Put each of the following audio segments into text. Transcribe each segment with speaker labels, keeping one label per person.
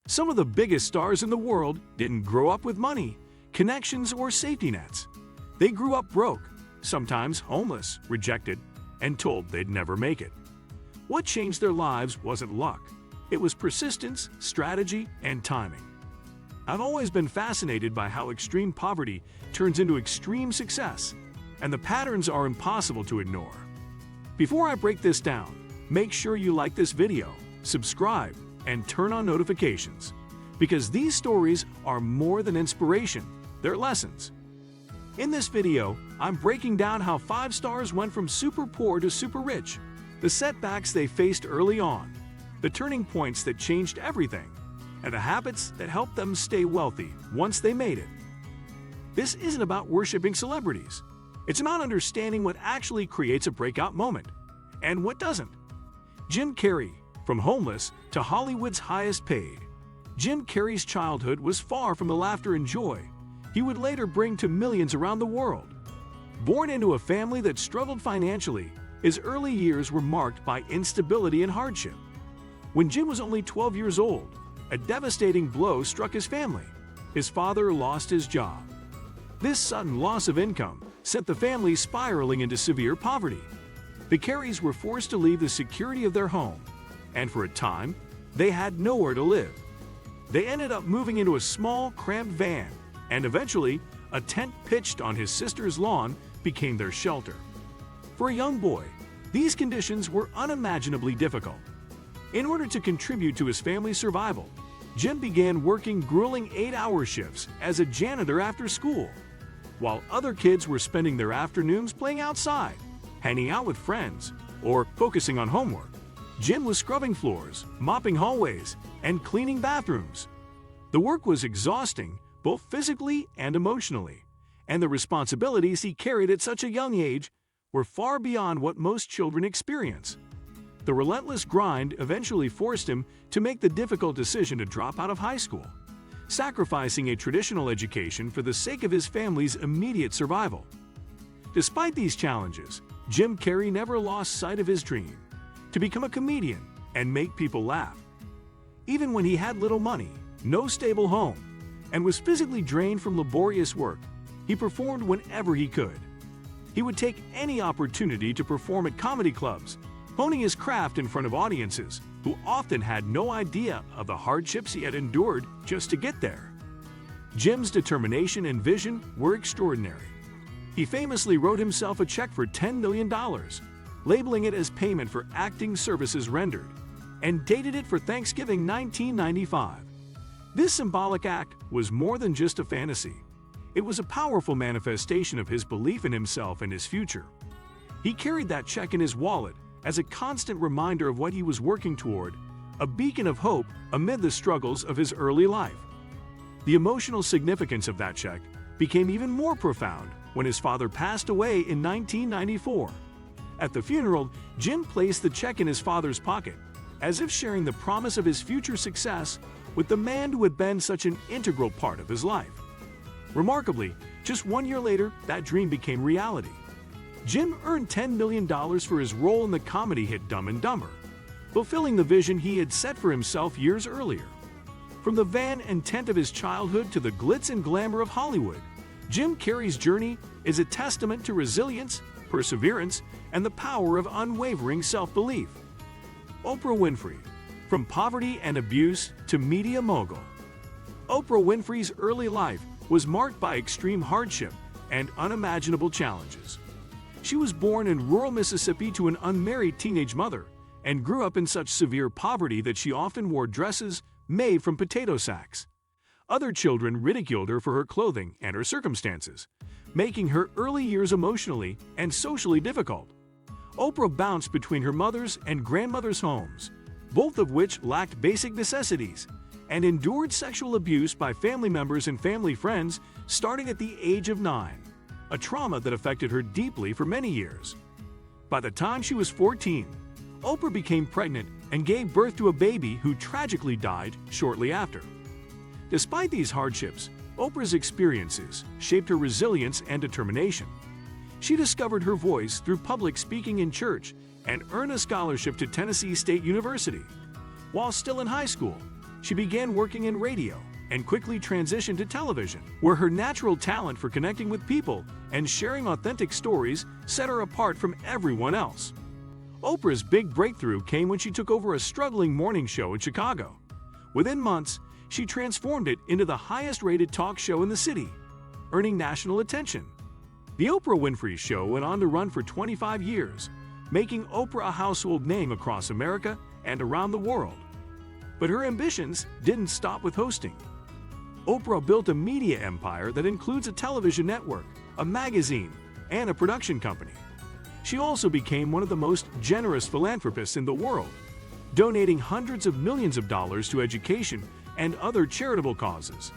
Speaker 1: Some of the biggest stars in the world didn't grow up with money, connections, or safety nets. They grew up broke, sometimes homeless, rejected, and told they'd never make it. What changed their lives wasn't luck. It was persistence, strategy, and timing. I've always been fascinated by how extreme poverty turns into extreme success, and the patterns are impossible to ignore. Before I break this down, make sure you like this video, subscribe, and turn on notifications, because these stories are more than inspiration, they're lessons. In this video, I'm breaking down how 5 stars went from super poor to super rich, the setbacks they faced early on, the turning points that changed everything, and the habits that helped them stay wealthy once they made it. This isn't about worshiping celebrities. It's about understanding what actually creates a breakout moment and what doesn't. Jim Carrey, from homeless to Hollywood's highest paid. Jim Carrey's childhood was far from the laughter and joy he would later bring to millions around the world. Born into a family that struggled financially, his early years were marked by instability and hardship. When Jim was only 12 years old, a devastating blow struck his family. His father lost his job. This sudden loss of income sent the family spiraling into severe poverty. The Carreys were forced to leave the security of their home, and for a time, they had nowhere to live. They ended up moving into a small, cramped van, and eventually, a tent pitched on his sister's lawn became their shelter. For a young boy, these conditions were unimaginably difficult. In order to contribute to his family's survival, Jim began working grueling 8-hour shifts as a janitor after school. While other kids were spending their afternoons playing outside, hanging out with friends, or focusing on homework, Jim was scrubbing floors, mopping hallways, and cleaning bathrooms. The work was exhausting, both physically and emotionally, and the responsibilities he carried at such a young age were far beyond what most children experience. The relentless grind eventually forced him to make the difficult decision to drop out of high school, sacrificing a traditional education for the sake of his family's immediate survival. Despite these challenges, Jim Carrey never lost sight of his dream to become a comedian and make people laugh. Even when he had little money, no stable home, and was physically drained from laborious work, he performed whenever he could. He would take any opportunity to perform at comedy clubs, honing his craft in front of audiences who often had no idea of the hardships he had endured just to get there. Jim's determination and vision were extraordinary. He famously wrote himself a check for $10 million, labeling it as payment for acting services rendered, and dated it for Thanksgiving 1995. This symbolic act was more than just a fantasy. It was a powerful manifestation of his belief in himself and his future. He carried that check in his wallet as a constant reminder of what he was working toward, a beacon of hope amid the struggles of his early life. The emotional significance of that check became even more profound when his father passed away in 1994. At the funeral, Jim placed the check in his father's pocket, as if sharing the promise of his future success with the man who had been such an integral part of his life. Remarkably, just 1 year later, that dream became reality. Jim earned $10 million for his role in the comedy hit Dumb and Dumber, fulfilling the vision he had set for himself years earlier. From the van and tent of his childhood to the glitz and glamour of Hollywood, Jim Carrey's journey is a testament to resilience, perseverance, and the power of unwavering self-belief. Oprah Winfrey, from poverty and abuse to media mogul. Oprah Winfrey's early life was marked by extreme hardship and unimaginable challenges. She was born in rural Mississippi to an unmarried teenage mother and grew up in such severe poverty that she often wore dresses made from potato sacks. Other children ridiculed her for her clothing and her circumstances, making her early years emotionally and socially difficult. Oprah bounced between her mother's and grandmother's homes, both of which lacked basic necessities, and endured sexual abuse by family members and family friends starting at the age of 9, a trauma that affected her deeply for many years. By the time she was 14, Oprah became pregnant and gave birth to a baby who tragically died shortly after. Despite these hardships, Oprah's experiences shaped her resilience and determination. She discovered her voice through public speaking in church and earned a scholarship to Tennessee State University. While still in high school, she began working in radio and quickly transitioned to television, where her natural talent for connecting with people and sharing authentic stories set her apart from everyone else. Oprah's big breakthrough came when she took over a struggling morning show in Chicago. Within months, she transformed it into the highest-rated talk show in the city, earning national attention. The Oprah Winfrey Show went on to run for 25 years, making Oprah a household name across America and around the world. But her ambitions didn't stop with hosting. Oprah built a media empire that includes a television network, a magazine, and a production company. She also became one of the most generous philanthropists in the world, donating hundreds of millions of dollars to education and other charitable causes.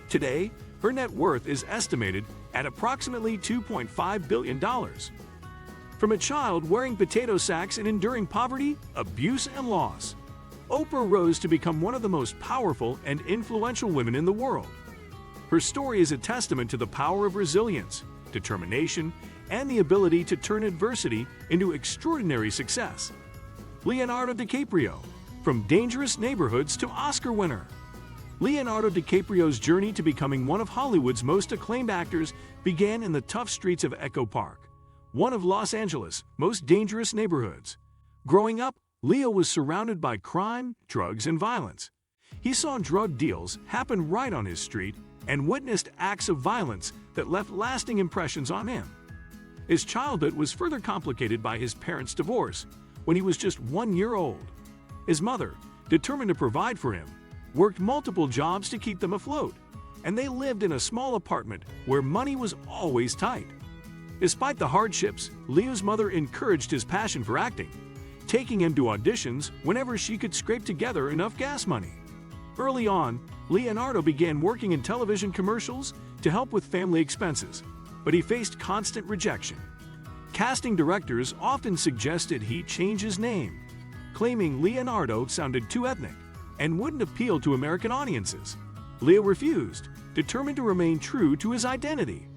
Speaker 1: Today, her net worth is estimated at approximately $2.5 billion. From a child wearing potato sacks and enduring poverty, abuse, and loss, Oprah rose to become one of the most powerful and influential women in the world. Her story is a testament to the power of resilience, determination, and the ability to turn adversity into extraordinary success. Leonardo DiCaprio, from dangerous neighborhoods to Oscar winner. Leonardo DiCaprio's journey to becoming one of Hollywood's most acclaimed actors began in the tough streets of Echo Park, one of Los Angeles' most dangerous neighborhoods. Growing up, Leo was surrounded by crime, drugs, and violence. He saw drug deals happen right on his street and witnessed acts of violence that left lasting impressions on him. His childhood was further complicated by his parents' divorce when he was just 1 year old. His mother, determined to provide for him, worked multiple jobs to keep them afloat, and they lived in a small apartment where money was always tight. Despite the hardships, Leo's mother encouraged his passion for acting, taking him to auditions whenever she could scrape together enough gas money. Early on, Leonardo began working in television commercials to help with family expenses, but he faced constant rejection. Casting directors often suggested he change his name, claiming Leonardo sounded too ethnic and wouldn't appeal to American audiences. Leo refused, determined to remain true to his identity.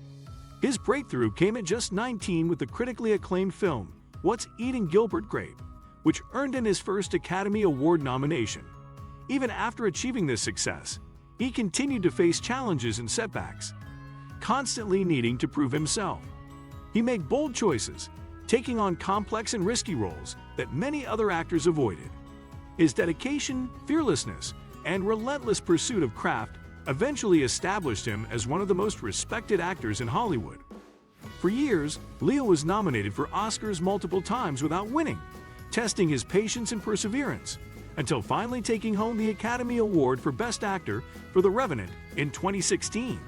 Speaker 1: His breakthrough came at just 19 with the critically acclaimed film, What's Eating Gilbert Grape, which earned him his first Academy Award nomination. Even after achieving this success, he continued to face challenges and setbacks, constantly needing to prove himself. He made bold choices, taking on complex and risky roles that many other actors avoided. His dedication, fearlessness, and relentless pursuit of craft eventually established him as one of the most respected actors in Hollywood. For years, Leo was nominated for Oscars multiple times without winning, testing his patience and perseverance, until finally taking home the Academy Award for Best Actor for The Revenant in 2016.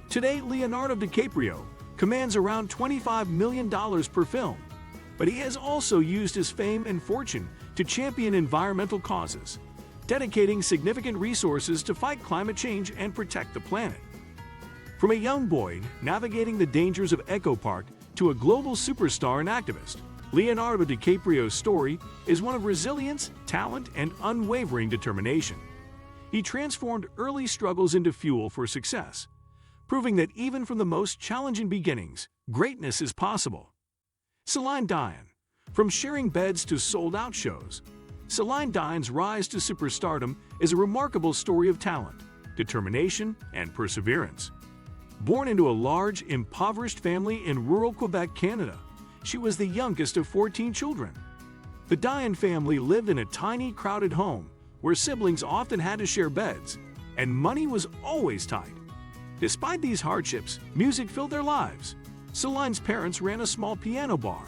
Speaker 1: Today, Leonardo DiCaprio commands around $25 million per film, but he has also used his fame and fortune to champion environmental causes, dedicating significant resources to fight climate change and protect the planet. From a young boy navigating the dangers of Echo Park to a global superstar and activist, Leonardo DiCaprio's story is one of resilience, talent, and unwavering determination. He transformed early struggles into fuel for success, proving that even from the most challenging beginnings, greatness is possible. Celine Dion. From sharing beds to sold-out shows, Celine Dion's rise to superstardom is a remarkable story of talent, determination, and perseverance. Born into a large, impoverished family in rural Quebec, Canada, she was the youngest of 14 children. The Dion family lived in a tiny, crowded home where siblings often had to share beds, and money was always tight. Despite these hardships, music filled their lives. Celine's parents ran a small piano bar,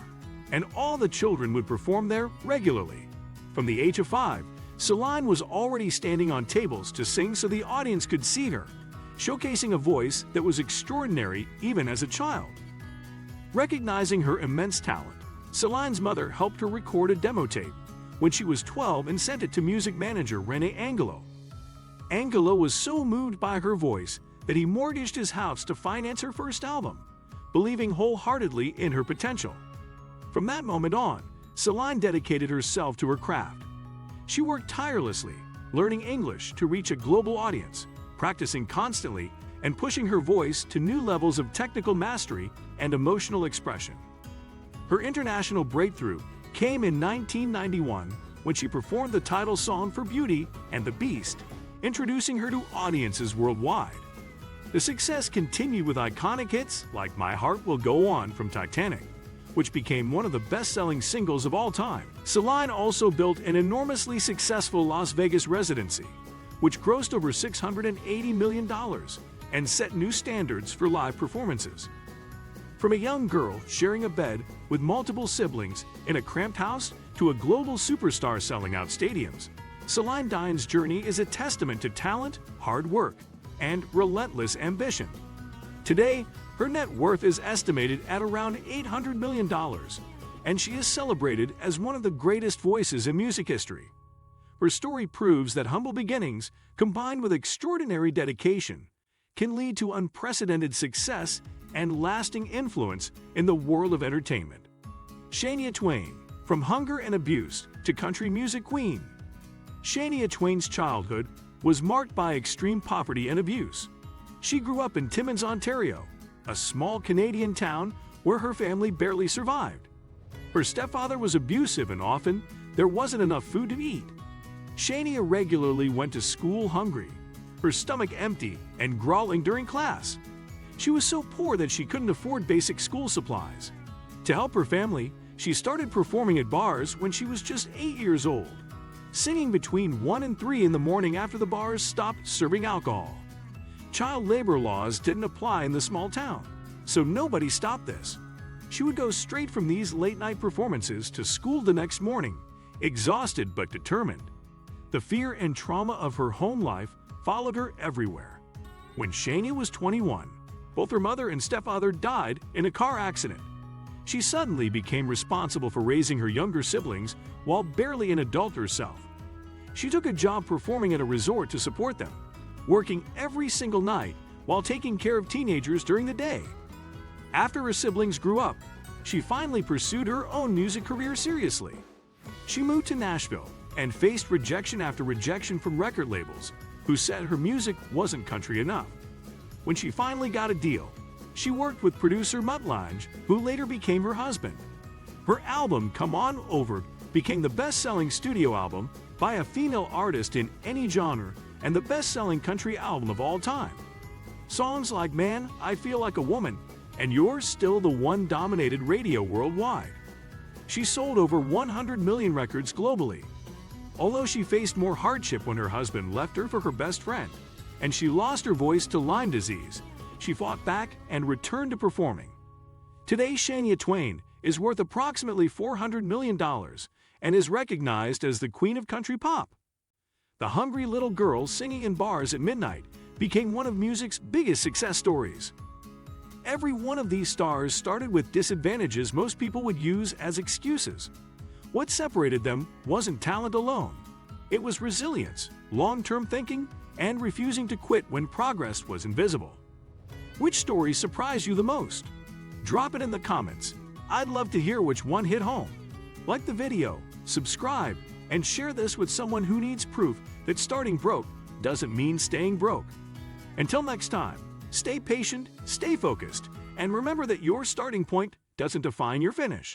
Speaker 1: and all the children would perform there regularly. From the age of 5, Celine was already standing on tables to sing so the audience could see her, showcasing a voice that was extraordinary even as a child. Recognizing her immense talent, Celine's mother helped her record a demo tape when she was 12 and sent it to music manager Rene Angelo. Angelo was so moved by her voice that he mortgaged his house to finance her first album, believing wholeheartedly in her potential. From that moment on, Celine dedicated herself to her craft. She worked tirelessly, learning English to reach a global audience, practicing constantly, and pushing her voice to new levels of technical mastery and emotional expression. Her international breakthrough came in 1991 when she performed the title song for Beauty and the Beast, introducing her to audiences worldwide. The success continued with iconic hits like My Heart Will Go On from Titanic, which became one of the best-selling singles of all time. Celine also built an enormously successful Las Vegas residency, which grossed over $680 million and set new standards for live performances. From a young girl sharing a bed with multiple siblings in a cramped house to a global superstar selling out stadiums, Celine Dion's journey is a testament to talent, hard work, and relentless ambition. Today, her net worth is estimated at around $800 million, and she is celebrated as one of the greatest voices in music history. Her story proves that humble beginnings, combined with extraordinary dedication, can lead to unprecedented success and lasting influence in the world of entertainment. Shania Twain, from hunger and abuse to country music queen. Shania Twain's childhood was marked by extreme poverty and abuse. She grew up in Timmins, Ontario, a small Canadian town where her family barely survived. Her stepfather was abusive and often there wasn't enough food to eat. Shania regularly went to school hungry, her stomach empty and growling during class. She was so poor that she couldn't afford basic school supplies. To help her family, she started performing at bars when she was just 8 years old, singing between 1 and 3 in the morning after the bars stopped serving alcohol. Child labor laws didn't apply in the small town, so nobody stopped this. She would go straight from these late-night performances to school the next morning, exhausted but determined. The fear and trauma of her home life followed her everywhere. When Shania was 21, both her mother and stepfather died in a car accident. She suddenly became responsible for raising her younger siblings while barely an adult herself. She took a job performing at a resort to support them, working every single night while taking care of teenagers during the day. After her siblings grew up, she finally pursued her own music career seriously. She moved to Nashville and faced rejection after rejection from record labels who said her music wasn't country enough. When she finally got a deal, she worked with producer Mutt Lange, who later became her husband. Her album, Come On Over, became the best-selling studio album by a female artist in any genre and the best-selling country album of all time. Songs like Man, I Feel Like a Woman, and You're Still the One dominated radio worldwide. She sold over 100 million records globally. Although she faced more hardship when her husband left her for her best friend, and she lost her voice to Lyme disease, she fought back and returned to performing. Today, Shania Twain is worth approximately $400 million and is recognized as the queen of country pop. The hungry little girl singing in bars at midnight became one of music's biggest success stories. Every one of these stars started with disadvantages most people would use as excuses. What separated them wasn't talent alone. It was resilience, long-term thinking, and refusing to quit when progress was invisible. Which story surprised you the most? Drop it in the comments. I'd love to hear which one hit home. Like the video, subscribe, and share this with someone who needs proof that starting broke doesn't mean staying broke. Until next time, stay patient, stay focused, and remember that your starting point doesn't define your finish.